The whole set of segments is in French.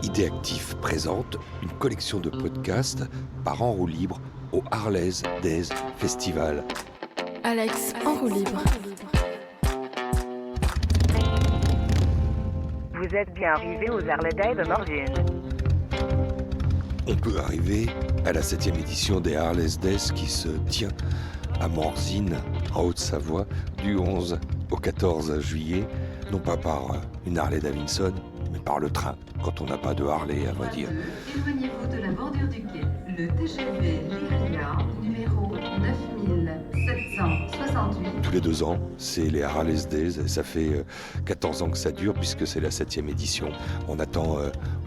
Idéactif présente une collection de podcasts par en roue libre au Harley's Days Festival. Alex en roue libre. Vous êtes bien arrivé aux Harley Days de Morzine. On peut arriver à la 7e édition des Harley's Days qui se tient à Morzine, en Haute-Savoie, du 11 au 14 juillet, non pas par une Harley Davidson, mais par le train, quand on n'a pas de Harley, à vrai dire. Éloignez-vous de la bordure du quai. Le TGV Lyria, numéro 9768. Tous les 2 ans, c'est les Harley's Days, et ça fait 14 ans que ça dure, puisque c'est la 7e édition. On attend,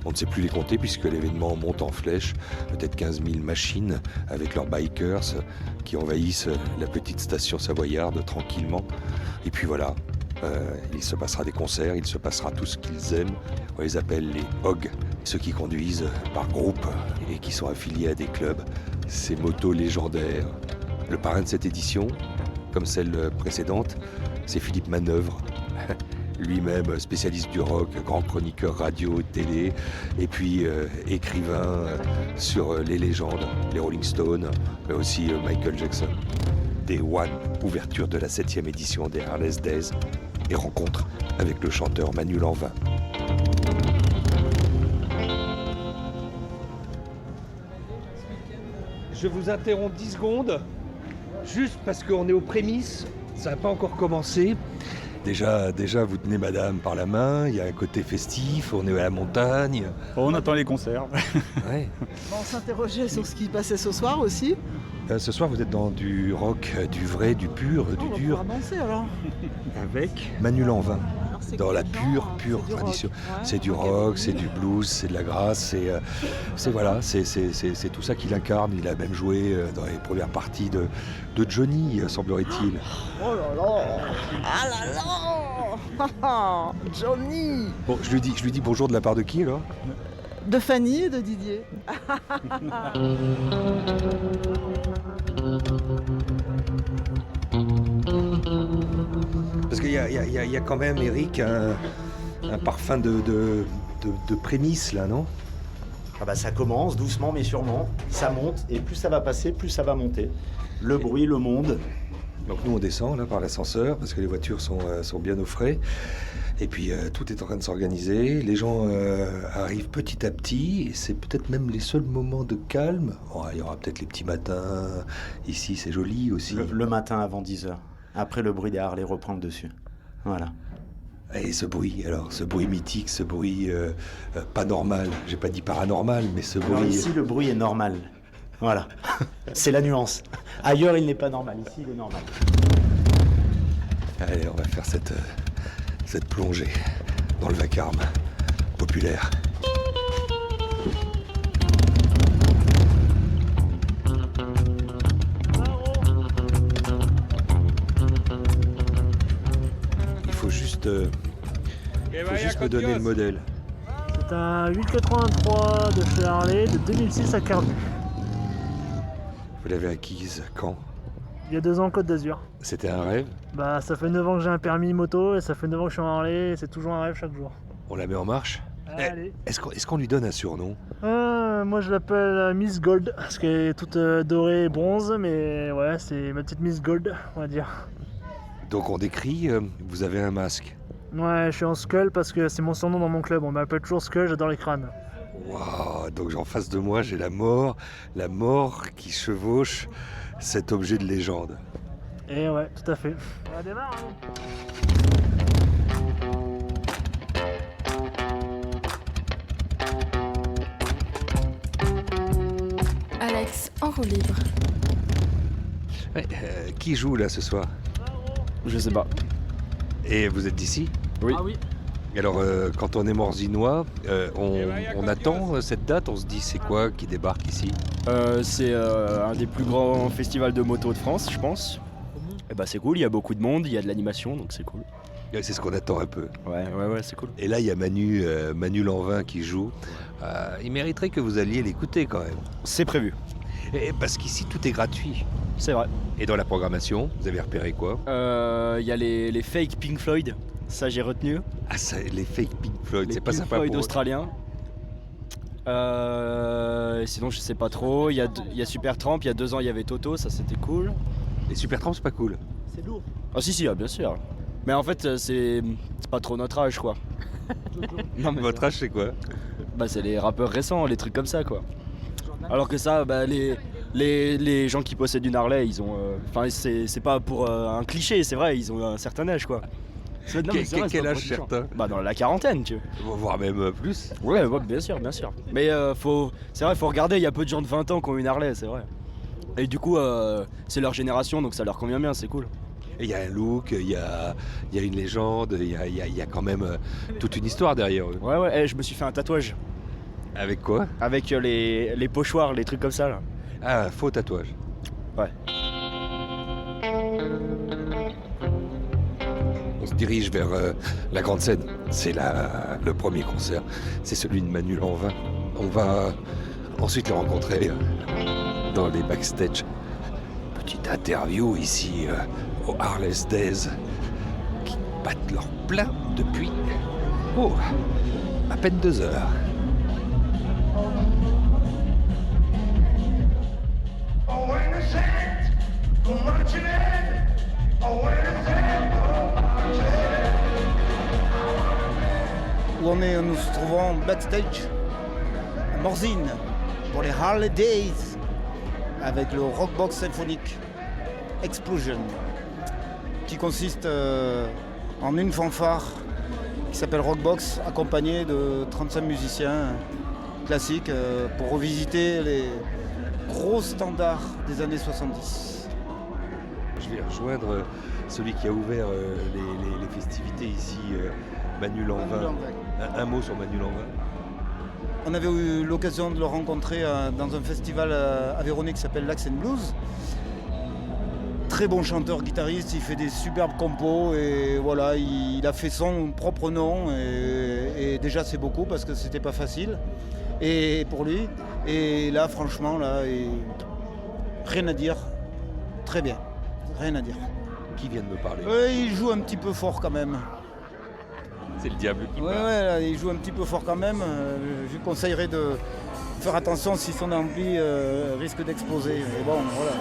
on ne sait plus les compter, puisque l'événement monte en flèche, peut-être 15 000 machines, avec leurs bikers, qui envahissent la petite station savoyarde tranquillement. Et puis voilà, il se passera des concerts, il se passera tout ce qu'ils aiment. On les appelle les HOG, ceux qui conduisent par groupe et qui sont affiliés à des clubs. Ces motos légendaires. Le parrain de cette édition, comme celle précédente, c'est Philippe Manœuvre. Lui-même spécialiste du rock, grand chroniqueur radio, télé, et puis écrivain sur les légendes, les Rolling Stones, mais aussi Michael Jackson. Day One, ouverture de la 7e édition des Harley's Days, et rencontre avec le chanteur Manu Lanvin. Je vous interromps 10 secondes, juste parce qu'on est aux prémices, ça n'a pas encore commencé. Déjà, vous tenez madame par la main, il y a un côté festif, on est à la montagne. On attend les concerts. Ouais. On s'interrogeait sur ce qui passait ce soir aussi. Ce soir, vous êtes dans du rock, du vrai, du pur, du On va dur, pouvoir danser alors. avec Manu Lanvin. Alors, c'est Dans quel la genre, pure c'est du tradition. rock, ouais. C'est du Ok. rock, c'est du blues, c'est de la grâce, c'est tout ça qu'il incarne. Il a même joué dans les premières parties de Johnny, semblerait-il. Oh là là. Ah là là. Johnny. Bon, je lui dis bonjour de la part de qui, là? De Fanny et de Didier. Parce qu'il y a quand même, Eric, un parfum de prémisse, là, non? Ah bah ça commence doucement mais sûrement, ça monte et plus ça va passer, plus ça va monter. Le bruit, le monde. Donc nous on descend là par l'ascenseur parce que les voitures sont bien au frais. Et puis tout est en train de s'organiser. Les gens arrivent petit à petit. Et c'est peut-être même les seuls moments de calme. Bon, il y aura peut-être les petits matins. Ici c'est joli aussi. Le matin avant 10h. Après le bruit des Harley reprend le dessus. Voilà. Et ce bruit mythique, ce bruit pas normal. J'ai pas dit paranormal, mais ce Alors bruit. ici le bruit est normal. Voilà. C'est la nuance. Ailleurs il n'est pas normal, ici il est normal. Allez, on va faire cette plongée dans le vacarme populaire. Il faut juste me donner le modèle. C'est un 883 de chez Harley de 2006 à Carbu. Vous l'avez acquise quand? Il y a 2 ans, Côte d'Azur. C'était un rêve? Bah, ça fait 9 ans que j'ai un permis moto et ça fait 9 ans que je suis en Harley et c'est toujours un rêve chaque jour. On la met en marche? Allez. Est-ce qu'on lui donne un surnom? Moi je l'appelle Miss Gold parce qu'elle est toute dorée et bronze, mais ouais, c'est ma petite Miss Gold, on va dire. Donc on décrit, vous avez un masque. Ouais, je suis en Skull parce que c'est mon surnom dans mon club. On m'appelle toujours Skull, j'adore les crânes. Waouh, donc en face de moi j'ai la mort qui chevauche cet objet de légende. Et ouais, tout à fait. On démarre, hein. Alex en roue libre. Ouais, qui joue là ce soir? Je sais pas. Et vous êtes d'ici? Oui. Ah oui. Et alors quand on est morzinois, on attend cette date, on se dit c'est quoi qui débarque ici? C'est un des plus grands festivals de moto de France, je pense. Et bah c'est cool, il y a beaucoup de monde, il y a de l'animation, donc c'est cool. Ouais, c'est ce qu'on attend un peu. Ouais, c'est cool. Et là il y a Manu Lanvin qui joue. Il mériterait que vous alliez l'écouter quand même. C'est prévu. Et parce qu'ici tout est gratuit. C'est vrai. Et dans la programmation, vous avez repéré quoi? Il y a les fake Pink Floyd, ça j'ai retenu. Ah, ça, les fake Pink Floyd, Les c'est pas Pink sympa Floyd pour eux. australiens. Sinon, je sais pas trop. Il y a Supertramp, il y a 2 ans, il y avait Toto, ça c'était cool. Les Supertramp, c'est pas cool. C'est lourd. Ah si, bien sûr. Mais en fait, c'est pas trop notre âge, quoi. Non, mais Votre âge, c'est quoi? bah, c'est les rappeurs récents, les trucs comme ça, quoi. Alors que ça, bah, les gens qui possèdent une Harley, ils ont... Enfin, c'est pas pour un cliché, c'est vrai, ils ont un certain âge, quoi. Non, mais c'est vrai, c'est Quel pas âge pour être méchant. certains? Bah, dans la quarantaine, tu vois. Voire même plus. Ouais, bien sûr. Mais c'est vrai, faut regarder, il y a peu de gens de 20 ans qui ont une Harley, c'est vrai. Et du coup, c'est leur génération, donc ça leur convient bien, c'est cool. Et il y a un look, il y a une légende, il y a quand même toute une histoire derrière eux. Ouais, je me suis fait un tatouage. Avec quoi? Avec les pochoirs, les trucs comme ça, là. Ah, un faux tatouage. Ouais. On se dirige vers la grande scène. C'est le premier concert. C'est celui de Manu Lanvin. On va ensuite le rencontrer dans les backstage. Petite interview ici au Harley's Days qui battent leur plein depuis à peine 2 heures. Où nous se trouvons backstage à Morzine pour les Harley Days avec le Rockbox symphonique Explosion qui consiste en une fanfare qui s'appelle Rockbox accompagnée de 35 musiciens classiques pour revisiter les gros standards des années 70. Je vais rejoindre celui qui a ouvert les festivités ici, Manu Lanvin. Un mot sur Manu Lanvin. On avait eu l'occasion de le rencontrer dans un festival à Véronique qui s'appelle Lax and Blues. Très bon chanteur, guitariste, il fait des superbes compos et voilà, il a fait son propre nom et déjà c'est beaucoup parce que c'était pas facile et pour lui. Et là franchement rien à dire, très bien, rien à dire. Qui vient de me parler? Il joue un petit peu fort quand même. C'est le diable qui parle. Ouais, là, il joue un petit peu fort quand même. Je lui conseillerais de faire attention si son ampli risque d'exploser. Mais bon, voilà.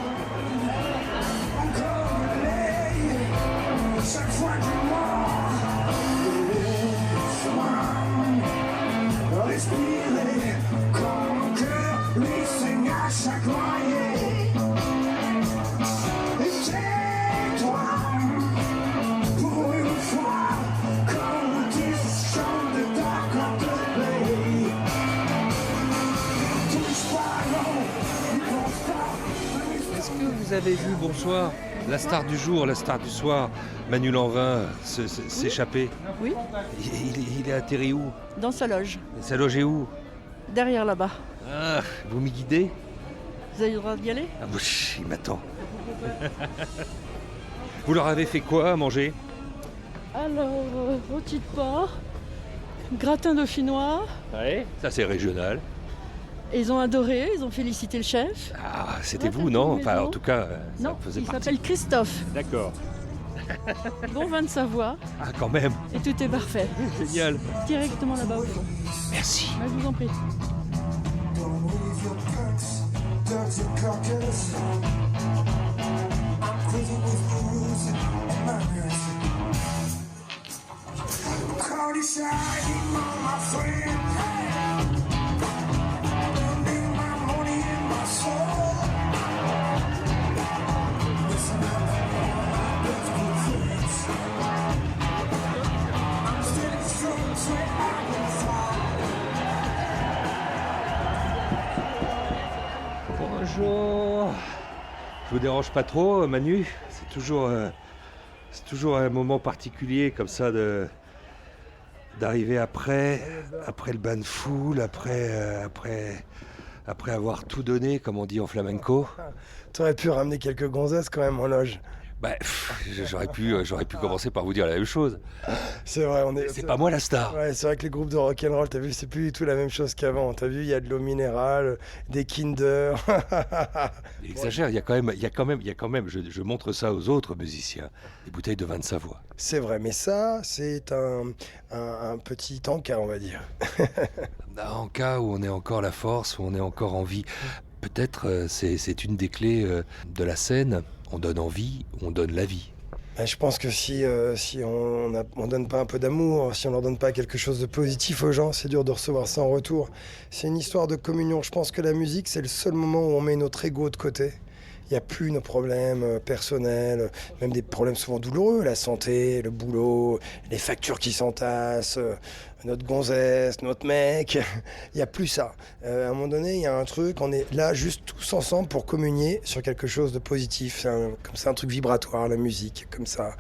Est-ce que vous avez vu, bonsoir, la star du jour, la star du soir, Manu Lanvin, s'échapper? Oui. Il est atterri où? Dans sa loge, Sa loge est où? derrière là-bas. Ah, vous m'y guidez? Vous avez le droit d'y aller? Ah, il m'attend. Vous leur avez fait quoi à manger? Alors, rôti de porc, gratin dauphinois, Ouais. Ça c'est régional. et ils ont adoré, ils ont félicité le chef. Ah, c'était Gratin vous, de non? maison. Enfin, en tout cas, ça Non, faisait il partie. s'appelle Christophe, D'accord. bon vin de Savoie, Ah, quand même. et tout est parfait. Génial. Directement là-bas au fond. Merci. Bah, je vous en prie. Bonjour. Je vous dérange pas trop, Manu? C'est toujours un moment particulier comme ça d'arriver après le bain de foule, après avoir tout donné, comme on dit en flamenco. T'aurais pu ramener quelques gonzesses quand même en loge. J'aurais pu commencer par vous dire la même chose. C'est vrai, C'est pas moi la star. Ouais, c'est vrai que les groupes de rock'n'roll, t'as vu, c'est plus du tout la même chose qu'avant. T'as vu, il y a de l'eau minérale, des Kinder. Il exagère, il y a quand même, je montre ça aux autres musiciens, des bouteilles de vin de Savoie. C'est vrai, mais ça, c'est un petit encas, on va dire. En cas où on est encore la force, où on est encore en vie, peut-être c'est une des clés de la scène. On donne envie, on donne la vie. Je pense que si on donne pas un peu d'amour, si on leur donne pas quelque chose de positif aux gens, c'est dur de recevoir ça en retour. C'est une histoire de communion. Je pense que la musique, c'est le seul moment où on met notre ego de côté. Il n'y a plus nos problèmes personnels, même des problèmes souvent douloureux, la santé, le boulot, les factures qui s'entassent, notre gonzesse, notre mec. Il n'y a plus ça. À un moment donné, il y a un truc, on est là juste tous ensemble pour communier sur quelque chose de positif. C'est un truc vibratoire, la musique, comme ça.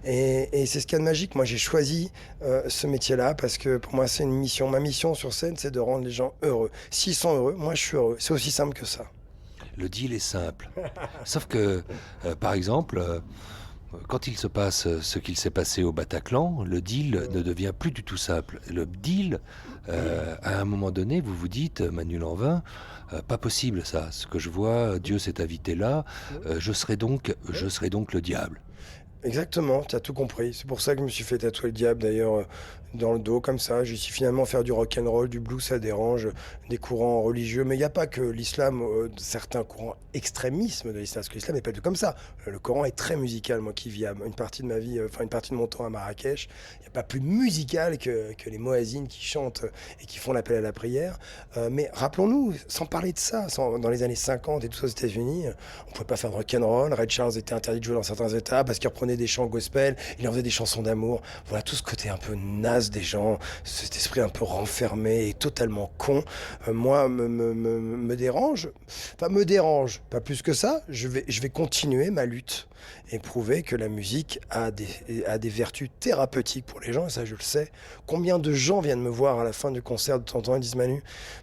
Et c'est ce qu'il y a de magique. Moi, j'ai choisi ce métier-là parce que pour moi, c'est une mission. Ma mission sur scène, c'est de rendre les gens heureux. S'ils sont heureux, moi, je suis heureux. C'est aussi simple que ça. Le deal est simple. Sauf que, par exemple, quand il se passe ce qu'il s'est passé au Bataclan, le deal ne devient plus du tout simple. Le deal, à un moment donné, vous vous dites, Manu Lanvin, pas possible ça. Ce que je vois, Dieu s'est invité là, je serai donc le diable. Exactement, tu as tout compris. C'est pour ça que je me suis fait tatouer le diable d'ailleurs dans le dos comme ça. J'ai su finalement faire du rock'n'roll, du blues, ça dérange, des courants religieux. Mais il n'y a pas que l'islam, certains courants extrémismes de l'islam, parce que l'islam n'est pas du tout comme ça. Le Coran est très musical, moi qui vis une partie de ma vie, une partie de mon temps à Marrakech. Il n'y a pas plus musical que les muezzins qui chantent et qui font l'appel à la prière. Mais rappelons-nous, sans parler de ça, dans les années 50 et tout ça aux États-Unis, on ne pouvait pas faire de rock'n'roll. Ray Charles était interdit de jouer dans certains États parce qu'il reprenait des chants gospel, il en faisait des chansons d'amour. Voilà, tout ce côté un peu naze des gens, cet esprit un peu renfermé et totalement con, moi, me dérange. Enfin, me dérange, pas plus que ça. Je vais continuer ma lutte et prouver que la musique a des vertus thérapeutiques pour les gens, et ça, je le sais. Combien de gens viennent me voir à la fin du concert de temps en temps et disent « Manu,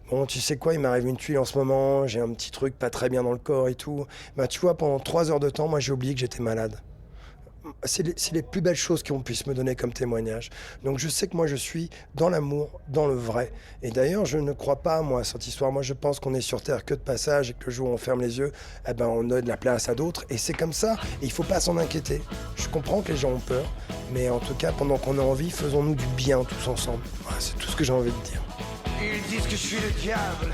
bon, tu sais quoi, il m'arrive une tuile en ce moment, j'ai un petit truc pas très bien dans le corps et tout. » Bah, tu vois, pendant 3 heures de temps, moi, j'ai oublié que j'étais malade. C'est les plus belles choses qu'on puisse me donner comme témoignage. Donc je sais que moi je suis dans l'amour, dans le vrai. Et d'ailleurs je ne crois pas moi à cette histoire. Moi je pense qu'on est sur Terre que de passage et que le jour où on ferme les yeux, eh ben, on donne la place à d'autres. Et c'est comme ça. Et il ne faut pas s'en inquiéter. Je comprends que les gens ont peur. Mais en tout cas pendant qu'on a envie, faisons-nous du bien tous ensemble. Voilà, c'est tout ce que j'ai envie de dire. Ils disent que je suis le diable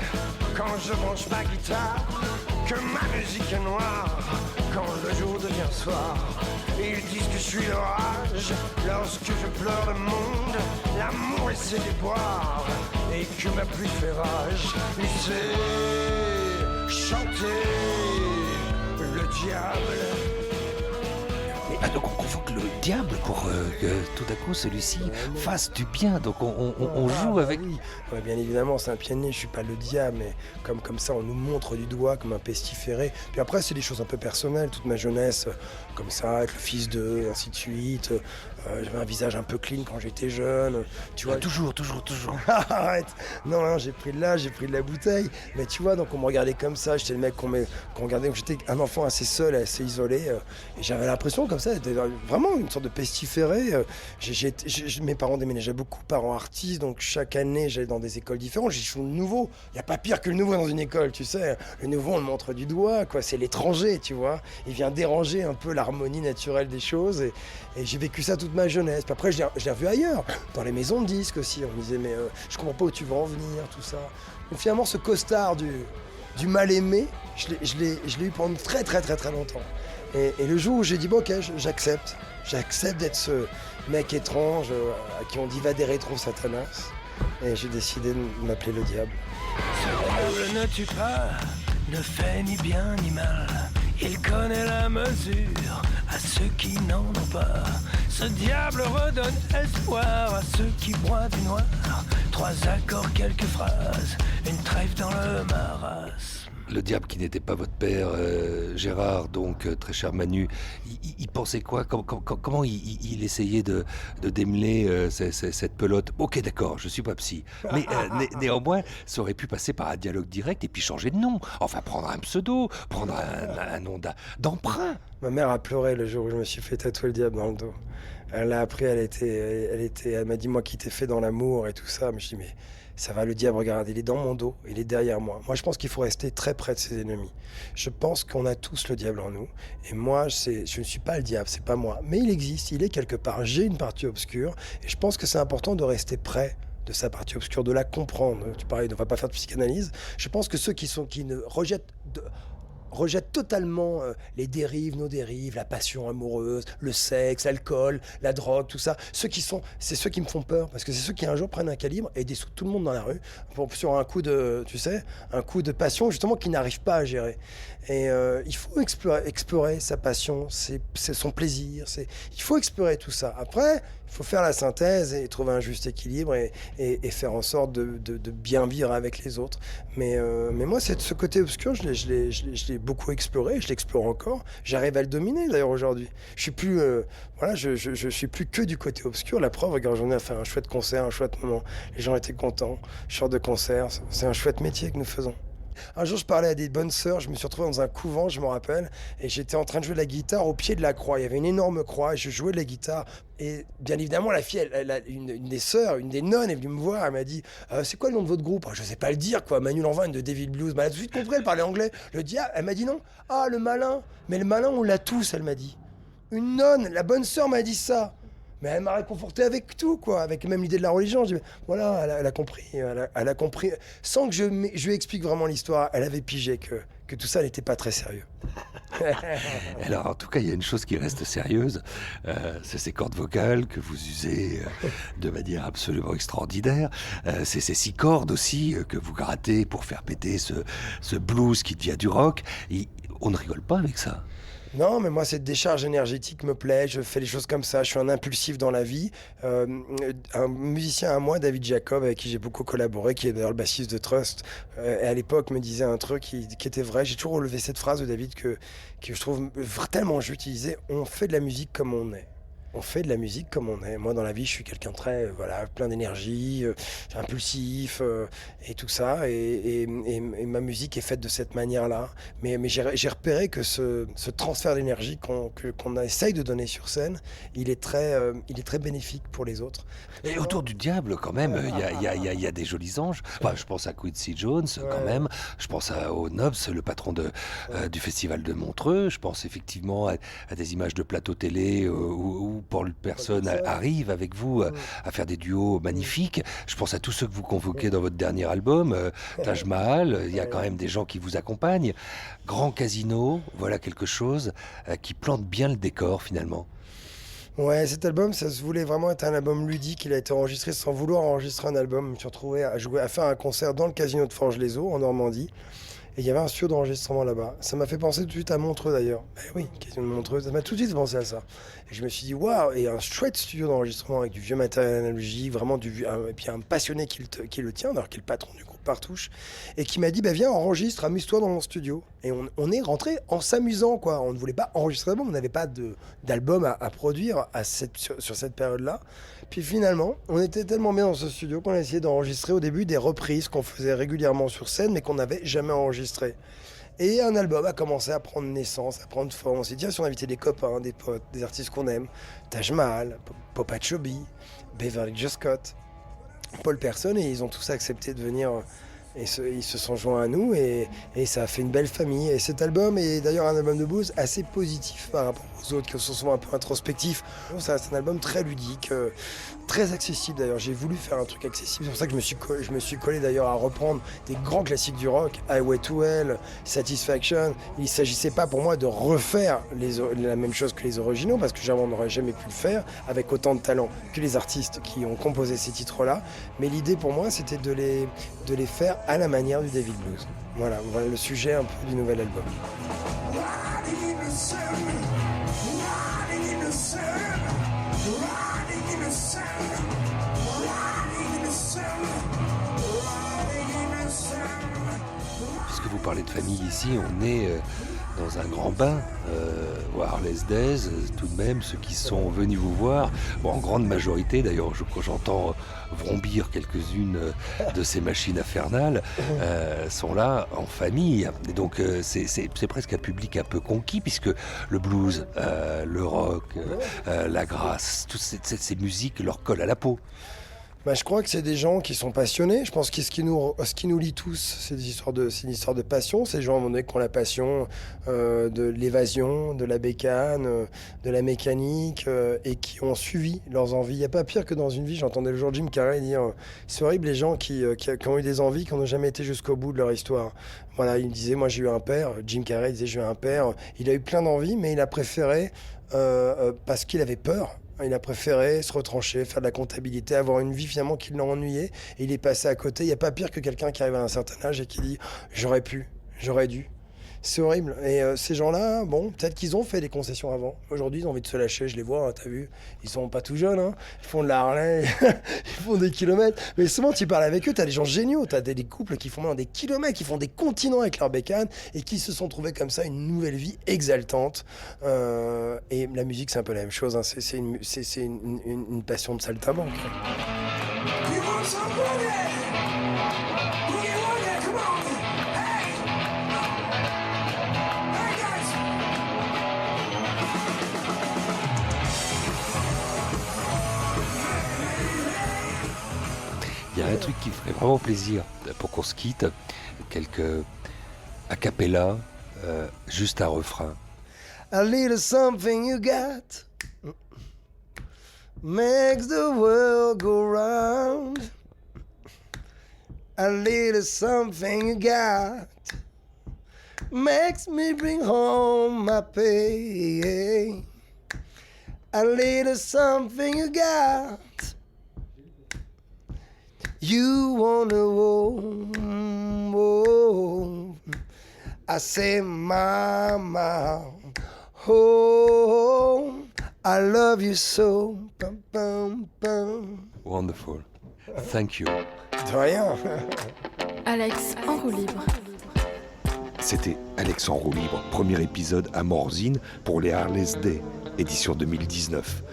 quand je branche ma guitare, que ma musique est noire quand le jour devient soir. Ils disent que je suis l'orage lorsque je pleure le monde, l'amour et ses déboires, et que ma pluie fait rage. Il sait chanter le diable. Donc on convoque le diable pour que tout à coup celui-ci fasse du bien. Donc on joue avec lui. Ouais, bien évidemment, c'est un pied-de-nez, je suis pas le diable, mais comme ça on nous montre du doigt comme un pestiféré. Puis après c'est des choses un peu personnelles, toute ma jeunesse, comme ça, avec le fils d'eux, et ainsi de suite. J'avais un visage un peu clean quand j'étais jeune. Tu vois, toujours. Arrête. Non, j'ai pris de l'âge, j'ai pris de la bouteille. Mais tu vois, donc on me regardait comme ça. J'étais le mec qu'on regardait. J'étais un enfant assez seul, assez isolé. Et j'avais l'impression comme ça, d'être vraiment une sorte de pestiféré. Mes parents déménageaient beaucoup, parents artistes. Donc chaque année, j'allais dans des écoles différentes. J'ai choisi le nouveau. Il n'y a pas pire que le nouveau dans une école, tu sais. Le nouveau, on le montre du doigt, quoi. C'est l'étranger, tu vois. Il vient déranger un peu l'harmonie naturelle des choses. Et j'ai vécu ça toute ma jeunesse. Puis après, je l'ai revu ailleurs, dans les maisons de disques aussi. On me disait, mais je comprends pas où tu veux en venir, tout ça. Donc finalement, ce costard du mal-aimé, je l'ai eu pendant très longtemps. Et le jour où j'ai dit, bon, ok, j'accepte. J'accepte d'être ce mec étrange à qui on dit va des rétro Satanas. Et j'ai décidé de m'appeler le diable. Ce diable ne tue pas, ne fait ni bien ni mal. Il connaît la mesure à ceux qui n'en ont pas. Ce diable redonne espoir à ceux qui broient du noir. 3 accords, quelques phrases, une trêve dans le marasme. Le diable qui n'était pas votre père, Gérard, donc très cher Manu, il pensait quoi? Comment il essayait de démêler cette pelote? Ok, d'accord, je suis pas psy, mais néanmoins, ça aurait pu passer par un dialogue direct et puis changer de nom. Enfin, prendre un pseudo, prendre un nom d'emprunt. Ma mère a pleuré le jour où je me suis fait tatouer le diable dans le dos. Elle l'a appris, elle m'a dit, moi qui t'ai fait dans l'amour et tout ça. Mais je dis, mais ça va, le diable, regarde, il est dans mon dos, il est derrière moi. Moi, je pense qu'il faut rester très près de ses ennemis. Je pense qu'on a tous le diable en nous. Et moi, je ne suis pas le diable, c'est pas moi. Mais il existe, il est quelque part. J'ai une partie obscure. Et je pense que c'est important de rester près de sa partie obscure, de la comprendre. Tu parlais, on ne va pas faire de psychanalyse. Je pense que ceux qui ne rejettent totalement les dérives, nos dérives, la passion amoureuse, le sexe, l'alcool, la drogue, tout ça. C'est ceux qui me font peur, parce que c'est ceux qui un jour prennent un calibre et dessoutent tout le monde dans la rue sur un coup de passion justement qu'ils n'arrivent pas à gérer. Et il faut explorer sa passion, c'est son plaisir. Il faut explorer tout ça. Après, il faut faire la synthèse et trouver un juste équilibre et faire en sorte de bien vivre avec les autres. Mais moi, ce côté obscur, je l'ai beaucoup exploré, je l'explore encore. J'arrive à le dominer d'ailleurs aujourd'hui. Je suis plus, je suis plus que du côté obscur. La preuve, regarde, j'en ai fait un chouette concert, un chouette moment. Les gens étaient contents. Je sors de concert, c'est un chouette métier que nous faisons. Un jour, je parlais à des bonnes sœurs, je me suis retrouvé dans un couvent, je me rappelle, et j'étais en train de jouer de la guitare au pied de la croix. Il y avait une énorme croix et je jouais de la guitare. Et bien évidemment, la fille, une des sœurs, une des nonnes est venue me voir, elle m'a dit c'est quoi le nom de votre groupe? Je sais pas le dire, quoi. Manu Lanvin de David Blues. Elle a tout de suite compris, elle parlait anglais. Le diable, elle m'a dit non. Ah, le malin. Mais le malin, on l'a tous, elle m'a dit. Une nonne, la bonne sœur m'a dit ça. Mais elle m'a réconforté avec tout, quoi, avec même l'idée de la religion. Je dis, voilà, elle a compris, elle a compris. Sans que je lui explique vraiment l'histoire, elle avait pigé que tout ça n'était pas très sérieux. Alors, en tout cas, il y a une chose qui reste sérieuse, c'est ces cordes vocales que vous usez de manière absolument extraordinaire. C'est ces 6 cordes aussi que vous grattez pour faire péter ce blues qui devient du rock. On ne rigole pas avec ça. Non, mais moi, cette décharge énergétique me plaît. Je fais les choses comme ça. Je suis un impulsif dans la vie. Un musicien à moi, David Jacob, avec qui j'ai beaucoup collaboré, qui est d'ailleurs le bassiste de Trust, et à l'époque me disait un truc qui était vrai. J'ai toujours relevé cette phrase de David que je trouve tellement juste. Il disait « On fait de la musique comme on est ». On fait de la musique comme on est. Moi, dans la vie, je suis quelqu'un de très, plein d'énergie, impulsif et tout ça. Et ma musique est faite de cette manière-là. Mais j'ai repéré que ce transfert d'énergie qu'on essaye de donner sur scène, il est très bénéfique pour les autres. Et autour du diable, quand même, il y a des jolis anges. Enfin, je pense à Quincy Jones, quand même. Je pense au Nobs, le patron du festival de Montreux. Je pense effectivement à des images de plateau télé où Paul Person arrive avec vous à faire des duos magnifiques. Je pense à tous ceux que vous convoquez dans votre dernier album, Taj Mahal. Il y a quand même des gens qui vous accompagnent. Grand Casino, voilà quelque chose qui plante bien le décor finalement. Ouais, cet album, ça se voulait vraiment être un album ludique. Il a été enregistré sans vouloir enregistrer un album. Je me suis retrouvé à faire un concert dans le casino de Forges-les-Eaux, en Normandie. Et il y avait un studio d'enregistrement là-bas. Ça m'a fait penser tout de suite à Montreux d'ailleurs. Oui, casino de Montreux, ça m'a tout de suite pensé à ça. Et je me suis dit, waouh, et un chouette studio d'enregistrement avec du vieux matériel analogique, vraiment et puis un passionné qui le tient, alors qui est le patron du groupe Partouche, et qui m'a dit, viens, enregistre, amuse-toi dans mon studio. Et on est rentré en s'amusant, quoi. On ne voulait pas enregistrer d'album, on n'avait pas d'album à produire sur cette période-là. Puis finalement, on était tellement bien dans ce studio qu'on a essayé d'enregistrer au début des reprises qu'on faisait régulièrement sur scène, mais qu'on n'avait jamais enregistrées. Et un album a commencé à prendre naissance, à prendre forme. On s'est dit, tiens, si on invitait des copains, des potes, des artistes qu'on aime, Taj Mahal, Popa Chobi, Beverly Joe Scott, Paul Person, et ils ont tous accepté de venir. Et ils se sont joints à nous et ça a fait une belle famille. Et cet album est d'ailleurs un album de blues assez positif par rapport aux autres qui sont souvent un peu introspectifs. C'est un album très ludique, très accessible d'ailleurs. J'ai voulu faire un truc accessible. C'est pour ça que je me suis collé d'ailleurs à reprendre des grands classiques du rock, Highway to Hell, Satisfaction. Il ne s'agissait pas pour moi de refaire la même chose que les originaux parce que j'en n'aurais jamais pu le faire avec autant de talent que les artistes qui ont composé ces titres-là. Mais l'idée pour moi, c'était de les faire à la manière du David Blues. Voilà le sujet un peu du nouvel album. Puisque vous parlez de famille ici, on est dans un grand bain au Harley's Days, tout de même, ceux qui sont venus vous voir, en grande majorité d'ailleurs, quand j'entends vrombir quelques-unes de ces machines infernales, sont là en famille. Et donc c'est presque un public un peu conquis, puisque le blues, le rock, la grâce, toutes ces musiques leur collent à la peau. Je crois que c'est des gens qui sont passionnés. Je pense que ce qui nous lie tous, c'est une histoire de passion. Ces gens, à un moment donné, qui ont la passion de l'évasion, de la bécane, de la mécanique, et qui ont suivi leurs envies. Il n'y a pas pire que dans une vie. J'entendais le jour Jim Carrey dire c'est horrible les gens qui ont eu des envies, qui n'ont jamais été jusqu'au bout de leur histoire. Voilà, il disait, moi j'ai eu un père. Jim Carrey disait, j'ai eu un père. Il a eu plein d'envies, mais il a préféré, parce qu'il avait peur, il a préféré se retrancher, faire de la comptabilité, avoir une vie finalement qui l'a ennuyé, et il est passé à côté. Il n'y a pas pire que quelqu'un qui arrive à un certain âge et qui dit « j'aurais pu, j'aurais dû ». C'est horrible. Et ces gens-là, peut-être qu'ils ont fait des concessions avant. Aujourd'hui, ils ont envie de se lâcher, je les vois, t'as vu. Ils sont pas tout jeunes, Ils font de la Harley, ils font des kilomètres. Mais souvent, tu parles avec eux, t'as des gens géniaux. T'as des couples qui font maintenant des kilomètres, qui font des continents avec leur bécane et qui se sont trouvés comme ça une nouvelle vie exaltante. Et la musique, c'est un peu la même chose. C'est une passion de saltimbanque. Il y a un truc qui me ferait vraiment plaisir pour qu'on se quitte, quelques a cappella, juste un refrain. A little something you got makes the world go round. A little something you got makes me bring home my pay. A little something you got. You wanna oh, I say mama, oh, I love you so. Pum, pum, pum. Wonderful. Thank you. De rien. Alex en roue libre. C'était Alex en roue libre, premier épisode à Morzine pour les Harley's Days, édition 2019.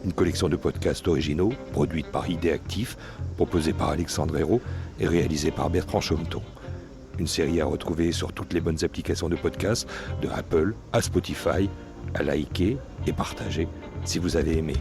Une collection de podcasts originaux, produite par Idéactif, proposée par Alexandre Hérault et réalisée par Bertrand Chaumeton. Une série à retrouver sur toutes les bonnes applications de podcasts, de Apple à Spotify, à liker et partager si vous avez aimé.